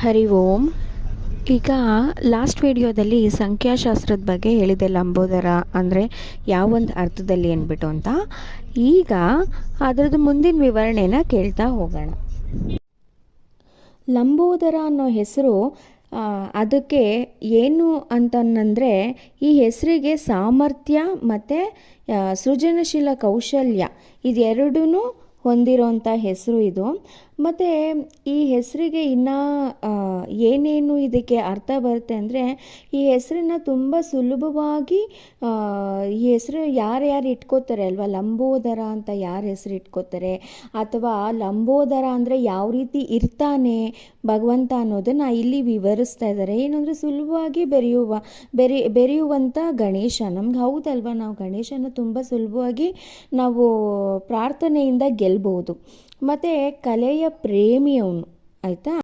ಹರಿ ಓಂ. ಈಗ ಲಾಸ್ಟ್ ವಿಡಿಯೋದಲ್ಲಿ ಸಂಖ್ಯಾಶಾಸ್ತ್ರದ ಬಗ್ಗೆ ಹೇಳಿದೆ, ಲಂಬೋದರ ಅಂದರೆ ಯಾವೊಂದು ಅರ್ಥದಲ್ಲಿ ಅಂದ್ಬಿಟ್ಟು ಅಂತ. ಈಗ ಅದರದ್ದು ಮುಂದಿನ ವಿವರಣೆನ ಕೇಳ್ತಾ ಹೋಗೋಣ. ಲಂಬೋದರ ಅನ್ನೋ ಹೆಸರು ಅದಕ್ಕೆ ಏನು ಅಂತಂದರೆ, ಈ ಹೆಸರಿಗೆ ಸಾಮರ್ಥ್ಯ ಮತ್ತು ಸೃಜನಶೀಲ ಕೌಶಲ್ಯ ಇದೆರಡೂ ಹೊಂದಿರೋಂಥ ಹೆಸರು ಇದು. ಮತ್ತು ಈ ಹೆಸರಿಗೆ ಇನ್ನು ಏನೇನು ಇದಕ್ಕೆ ಅರ್ಥ ಬರುತ್ತೆ ಅಂದರೆ, ಈ ಹೆಸರನ್ನು ತುಂಬ ಸುಲಭವಾಗಿ ಈ ಹೆಸರು ಯಾರ್ಯಾರು ಇಟ್ಕೋತಾರೆ ಅಲ್ವಾ, ಲಂಬೋದರ ಅಂತ ಯಾರು ಹೆಸರು ಇಟ್ಕೋತಾರೆ, ಅಥವಾ ಲಂಬೋದರ ಅಂದರೆ ಯಾವ ರೀತಿ ಇರ್ತಾನೆ ಭಗವಂತ ಅನ್ನೋದನ್ನು ಇಲ್ಲಿ ವಿವರಿಸ್ತಾ ಇದ್ದಾರೆ. ಏನಂದರೆ ಸುಲಭವಾಗಿ ಬೆರೆಯುವಂಥ ಗಣೇಶ. ನಮ್ಗೆ ಹೌದಲ್ವ, ನಾವು ಗಣೇಶನ ತುಂಬ ಸುಲಭವಾಗಿ ನಾವು ಪ್ರಾರ್ಥನೆಯಿಂದ ಗೆಲ್ಬಹುದು. ಮತ್ತು ಕಲೆಯ ಪ್ರೇಮಿಯವನು, ಆಯಿತಾ.